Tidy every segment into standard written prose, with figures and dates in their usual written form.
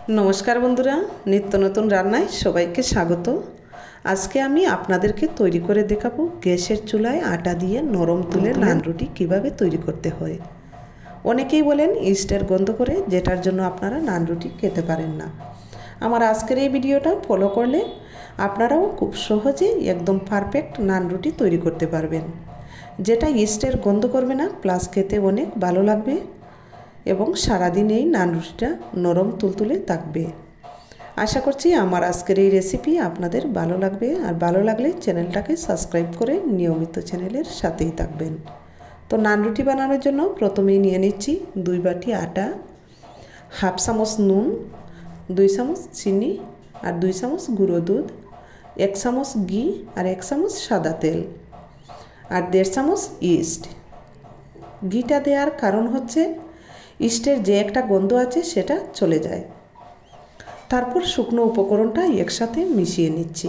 नमस्कार बंधुरा नित्य नतून रान्नाय सबाइके स्वागत। आज के आमी आपनादेरके तैरी करे देखाबो गैसेर चूलाय आटा दिए नरम तुलेर नान रुटी किभाबे तैरी करते हय। अनेकेई बोलेन इस्टेर गन्ध करे जेटार जोन्नो आपनारा नान रुटी खेते पारेन ना। आमार आजकेर एई भिडियोटा फलो करले आपनाराओ खूब सहजे एकदम पारफेक्ट नान रुटी तैरी करते पारबेन, जेटा इस्टेर गन्ध करबे ना प्लास खेते अनेक भालो लागबे এবং সারাদিন এই নান রুটিটা নরম তুলতুলে থাকবে। আশা করছি আমার আজকের এই রেসিপি আপনাদের ভালো লাগবে, আর ভালো লাগলে চ্যানেলটাকে সাবস্ক্রাইব করে নিয়মিত চ্যানেলের সাথেই থাকবেন। তো নান রুটি বানানোর জন্য প্রথমেই নিয়ে নিচ্ছি 2 বাটি আটা, হাফ চামচ নুন, 2 চামচ চিনি আর 2 চামচ গুঁড়ো দুধ, 1 চামচ ঘি আর 1 চামচ সাদা তেল আর 1.5 চামচ ইস্ট। ঘিটা দেওয়ার কারণ হচ্ছে ইস্টের যে একটা গন্ধ আছে সেটা চলে যায়। তারপর শুকনো উপকরণটা একসাথে মিশিয়ে নিচ্ছি।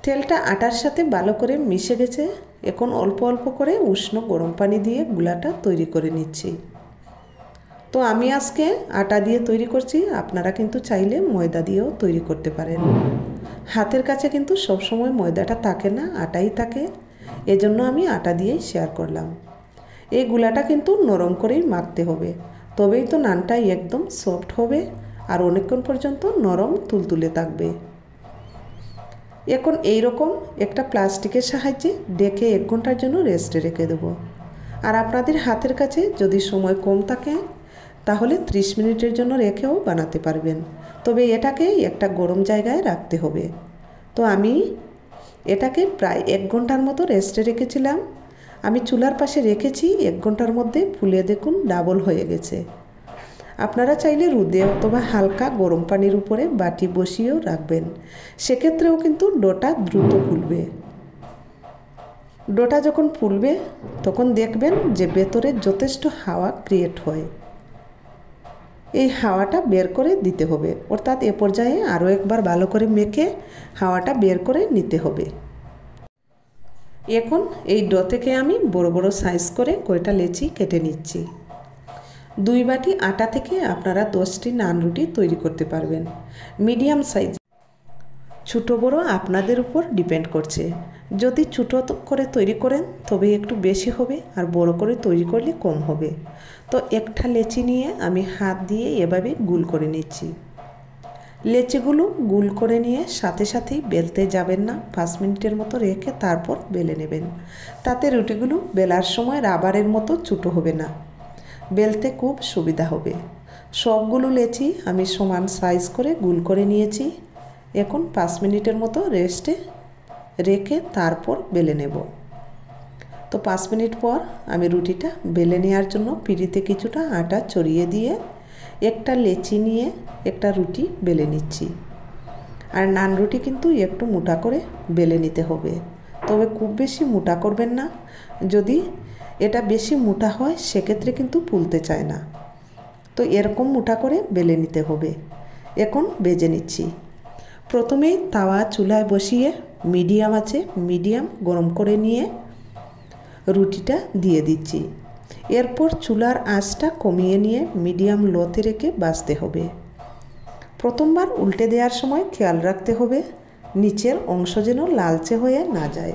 তেলটা আটার সাথে ভালো করে মিশে গেছে। এখন অল্প অল্প করে উষ্ণ গরম পানি দিয়ে গুলাটা তৈরি করে নিচ্ছি। তো আমি আজকে আটা দিয়ে তৈরি করছি, আপনারা কিন্তু চাইলে ময়দা দিয়েও তৈরি করতে পারেন। হাতের কাছে কিন্তু সব সময় ময়দাটা থাকে না, আটাই থাকে, এজন্য আমি আটা দিয়েই শেয়ার করলাম। এই গুলাটা কিন্তু নরম করেই মাখতে হবে, তবেই তো নানটা একদম সফট হবে আর অনেকক্ষণ পর্যন্ত নরম তুলতুলে থাকবে। এখন এই রকম একটা প্লাস্টিকের সাহায্যে ঢেকে 1 ঘন্টার জন্য রেস্টে রেখে দেব। আর আপনাদের হাতের কাছে যদি সময় কম থাকে তাহলে 30 মিনিটের জন্য রেখেও বানাতে পারবেন, তবে এটাকে একটা গরম জায়গায় রাখতে হবে। তো আমি এটাকে প্রায় 1 ঘন্টার মতো রেস্টে রেখেছিলাম। আমি চুলার পাশে রেখেছি, 1 ঘন্টার মধ্যে ফুলে দেখুন ডাবল হয়ে গেছে। আপনারা চাইলে রোদে অথবা হালকা গরম পানির উপরে বাটি বসিয়েও রাখবেন, সেক্ষেত্রেও কিন্তু ডোটা দ্রুত ফুলবে। ডোটা যখন ফুলবে তখন দেখবেন যে ভেতরে যথেষ্ট হাওয়া ক্রিয়েট হয়, এই হাওয়াটা বের করে দিতে হবে, অর্থাৎ এ পর্যায়ে আরও একবার ভালো করে মেখে হাওয়াটা বের করে নিতে হবে। এখন এই ডো থেকে আমি বড় বড় সাইজ করে কয়টা লেচি কেটে নিচ্ছি। 2 বাটি আটা থেকে আপনারা 10টি নান রুটি তৈরি করতে পারবেন। মিডিয়াম সাইজ, ছোটো বড় আপনাদের উপর ডিপেন্ড করছে। যদি ছোটো করে তৈরি করেন তবে একটু বেশি হবে, আর বড় করে তৈরি করলে কম হবে। তো একটা লেচি নিয়ে আমি হাত দিয়ে এভাবে গোল করে নিচ্ছি। লেচিগুলো গোল করে নিয়ে সাথে সাথেই বেলতে যাবেন না, 5 মিনিটের মতো রেখে তারপর বেলে নেবেন। তাতে রুটিগুলো বেলার সময় রাবারের মতো ছোটো হবে না, বেলতে খুব সুবিধা হবে। সবগুলো লেচি আমি সমান সাইজ করে গোল করে নিয়েছি। এখন 5 মিনিটের মতো রেস্টে রেখে তারপর বেলে নেব। তো 5 মিনিট পর আমি রুটিটা বেলে নেওয়ার জন্য পিঁড়িতে কিছুটা আটা ছড়িয়ে দিয়ে একটা লেচি নিয়ে একটা রুটি বেলে নিচ্ছি। আর নান রুটি কিন্তু একটু মোটা করে বেলে নিতে হবে, তবে খুব বেশি মোটা করবেন না। যদি এটা বেশি মোটা হয় সেক্ষেত্রে কিন্তু ফুলতে চায় না, তো এরকম মোটা করে বেলে নিতে হবে। এখন ভেজে নিচ্ছি। প্রথমেই তাওয়া চুলায় বসিয়ে মিডিয়াম আছে গরম করে নিয়ে রুটিটা দিয়ে দিচ্ছি। এরপর চুলার আঁচটা কমিয়ে নিয়ে মিডিয়াম লোতে রেখে ভাজতে হবে। প্রথমবার উল্টে দেওয়ার সময় খেয়াল রাখতে হবে নিচের অংশ যেন লালচে হয়ে না যায়।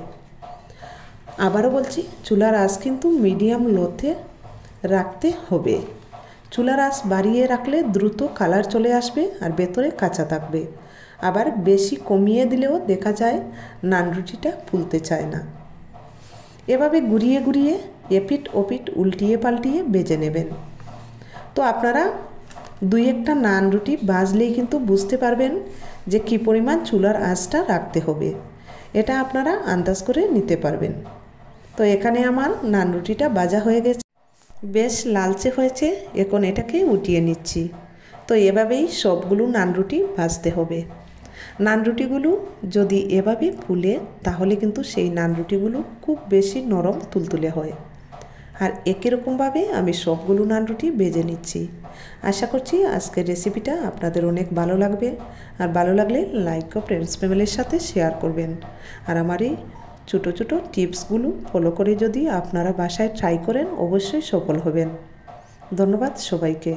আবারও বলছি, চুলার আঁচ কিন্তু মিডিয়াম লোতে রাখতে হবে। চুলার আঁচ বাড়িয়ে রাখলে দ্রুত কালার চলে আসবে আর ভেতরে কাঁচা থাকবে। আবার বেশি কমিয়ে দিলেও দেখা যায় নান রুটিটা ফুলতে চায় না। এভাবে ঘুরিয়ে ঘুরিয়ে এপিট ওপিট উল্টিয়ে পাল্টিয়ে ভেজে নেবেন। তো আপনারা 2-1টা নান রুটি ভাজলেই কিন্তু বুঝতে পারবেন যে কী পরিমাণ চুলার আঁচটা রাখতে হবে, এটা আপনারা আন্দাজ করে নিতে পারবেন। তো এখানে আমার নান রুটিটা ভাজা হয়ে গেছে, বেশ লালচে হয়েছে। এখন এটাকে উঠিয়ে নিচ্ছি। তো এভাবেই সবগুলো নান রুটি ভাজতে হবে। নান রুটিগুলো যদি এভাবে ফুলে তাহলে কিন্তু সেই নান রুটিগুলো খুব বেশি নরম তুলতুলে হয়। আর একই রকমভাবে আমি সবগুলো নান রুটি ভেজে নিচ্ছি। আশা করছি আজকের রেসিপিটা আপনাদের অনেক ভালো লাগবে, আর ভালো লাগলে লাইক ও ফ্রেন্ডস ফ্যামিলির সাথে শেয়ার করবেন। আর আমার এই ছোটো ছোটো টিপসগুলো ফলো করে যদি আপনারা বাসায় ট্রাই করেন অবশ্যই সফল হবেন। ধন্যবাদ সবাইকে।